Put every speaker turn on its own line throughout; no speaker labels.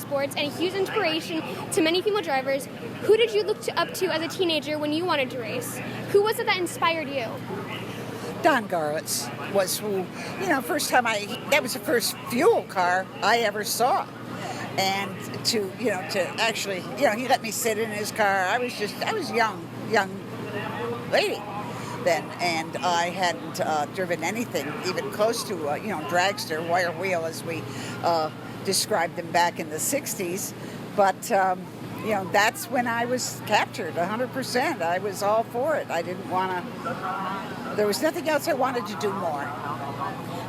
motorsports and a huge inspiration to many female drivers. Who did you look up to as a teenager when you wanted to race? Who was it that inspired you?
Don Garlitz was who, first time that was the first fuel car I ever saw. And to actually, he let me sit in his car. I was young lady then, and I hadn't driven anything even close to, dragster, wire wheel as we described them back in the 60s. But, that's when I was captured 100%. I was all for it. I didn't want to, there was nothing else I wanted to do more.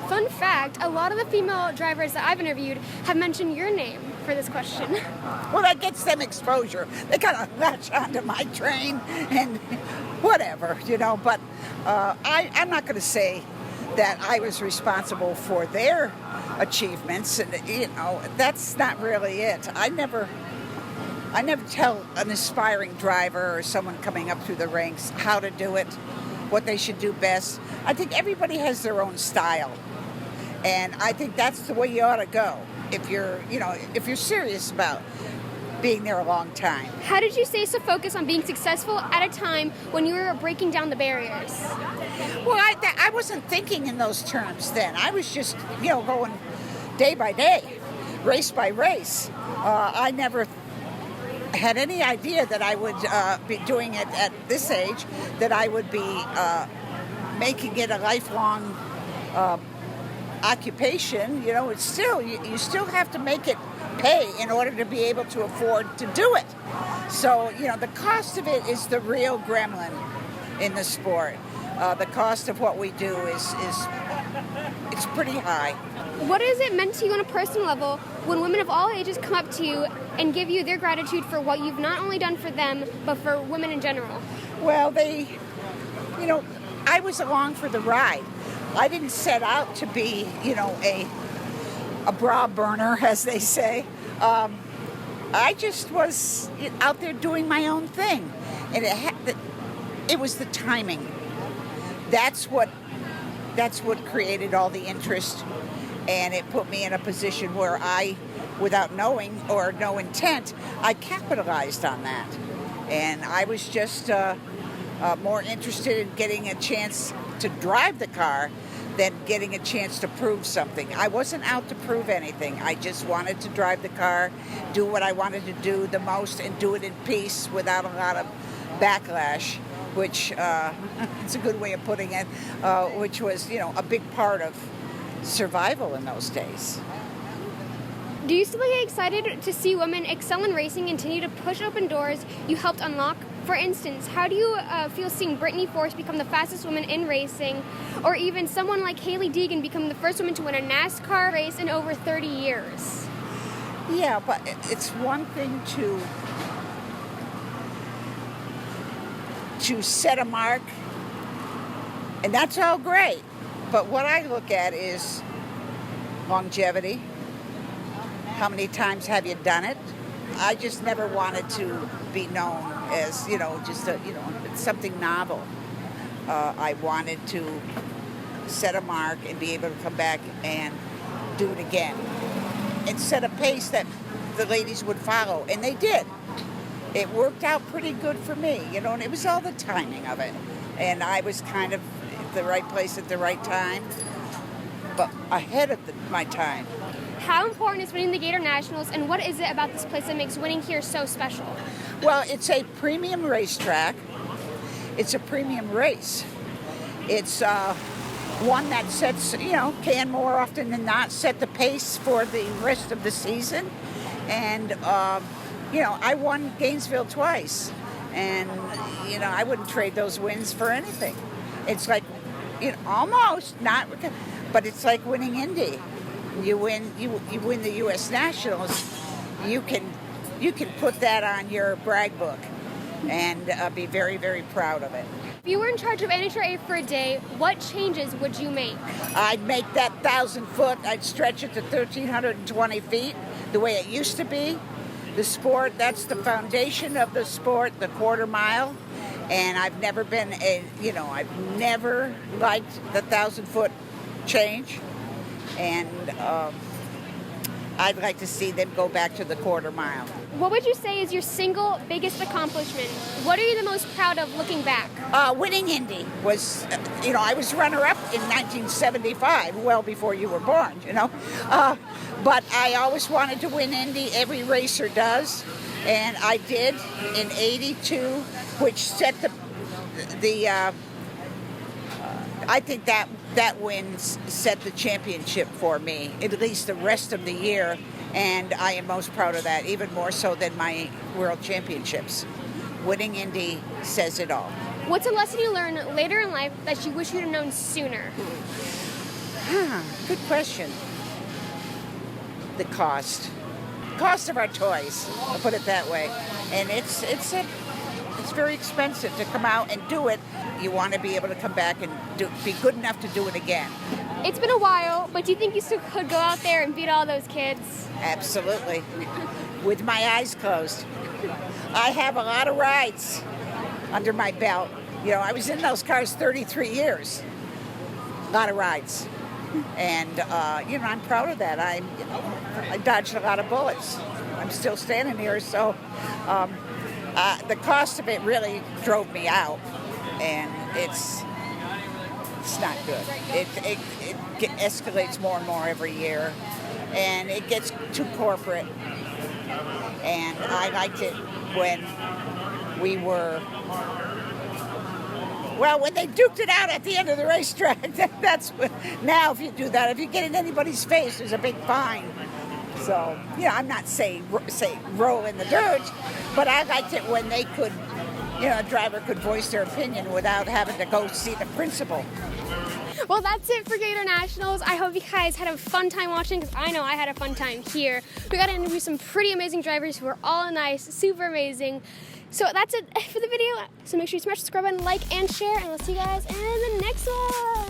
Fun fact, a lot of the female drivers that I've interviewed have mentioned your name for this question.
Well, that gets them exposure. They kind of latch onto my train and whatever, but I'm not going to say that I was responsible for their achievements, and that's not really it. I never tell an aspiring driver or someone coming up through the ranks how to do it, what they should do best. I think everybody has their own style, and I think that's the way you ought to go if you're serious about being there a long time.
How did you stay so focused on being successful at a time when you were breaking down the barriers?
Well, I wasn't thinking in those terms then. I was just, going day by day, race by race. I never had any idea that I would be doing it at this age, that I would be making it a lifelong occupation. It's still, you still have to make it pay in order to be able to afford to do it. So, the cost of it is the real gremlin in the sport. The cost of what we do is it's pretty high.
What has it meant to you on a personal level when women of all ages come up to you and give you their gratitude for what you've not only done for them, but for women in general?
Well, I was along for the ride. I didn't set out to be, a bra burner, as they say. I just was out there doing my own thing. And it was the timing. That's what created all the interest. And it put me in a position where I, without knowing or no intent, I capitalized on that. And I was just more interested in getting a chance to drive the car than getting a chance to prove something. I wasn't out to prove anything. I just wanted to drive the car, do what I wanted to do the most, and do it in peace without a lot of backlash, which it's a good way of putting it, which was, a big part of survival in those days.
Do you still get excited to see women excel in racing and continue to push open doors you helped unlock? For instance, how do you feel seeing Brittany Force become the fastest woman in racing, or even someone like Hailie Deegan become the first woman to win a NASCAR race in over 30 years?
Yeah, but it's one thing to set a mark, and that's all great. But what I look at is longevity. How many times have you done it? I just never wanted to be known as, just something novel. I wanted to set a mark and be able to come back and do it again. And set a pace that the ladies would follow. And they did. It worked out pretty good for me, and it was all the timing of it. And I was kind of at the right place at the right time, but ahead of my time.
How important is winning the Gatornationals, and what is it about this place that makes winning here so special?
Well, it's a premium racetrack. It's a premium race. It's one that sets, can more often than not set the pace for the rest of the season. And, I won Gainesville twice. And, I wouldn't trade those wins for anything. It's like, almost, not, but it's like winning Indy. You win the U.S. Nationals, you can put that on your brag book and be very, very proud of it.
If you were in charge of NHRA for a day, what changes would you make?
I'd make that 1,000 foot, I'd stretch it to 1,320 feet, the way it used to be. The sport, that's the foundation of the sport, the quarter mile. And I've never been I've never liked the 1,000 foot change. And I'd like to see them go back to the quarter mile.
What would you say is your single biggest accomplishment? What are you the most proud of looking back?
Winning Indy was, I was runner-up in 1975, well before you were born, But I always wanted to win Indy. Every racer does. And I did in 82, which set I think that win set the championship for me, at least the rest of the year. And I am most proud of that, even more so than my world championships. Winning Indy says it all.
What's a lesson you learned later in life that you wish you'd have known sooner?
Good question. The cost of our toys, I'll put it that way. And it's very expensive to come out and do it. You want to be able to come back and be good enough to do it again.
It's been a while, but do you think you still could go out there and beat all those kids?
Absolutely. With my eyes closed. I have a lot of rides under my belt. I was in those cars 33 years. A lot of rides. And, I'm proud of that. I dodged a lot of bullets. I'm still standing here, so the cost of it really drove me out. And it's not good. It escalates more and more every year. And it gets too corporate. And I liked it when we were... Well, when they duked it out at the end of the racetrack, that's what, now if you do that, if you get in anybody's face, there's a big fine. So, I'm not saying roll in the dirt, but I liked it when they could, a driver could voice their opinion without having to go see the principal.
Well, that's it for Gatornationals. I hope you guys had a fun time watching, because I know I had a fun time here. We got to interview some pretty amazing drivers who are all nice, super amazing. So that's it for the video. So make sure you smash the subscribe button, like, and share, and we'll see you guys in the next one.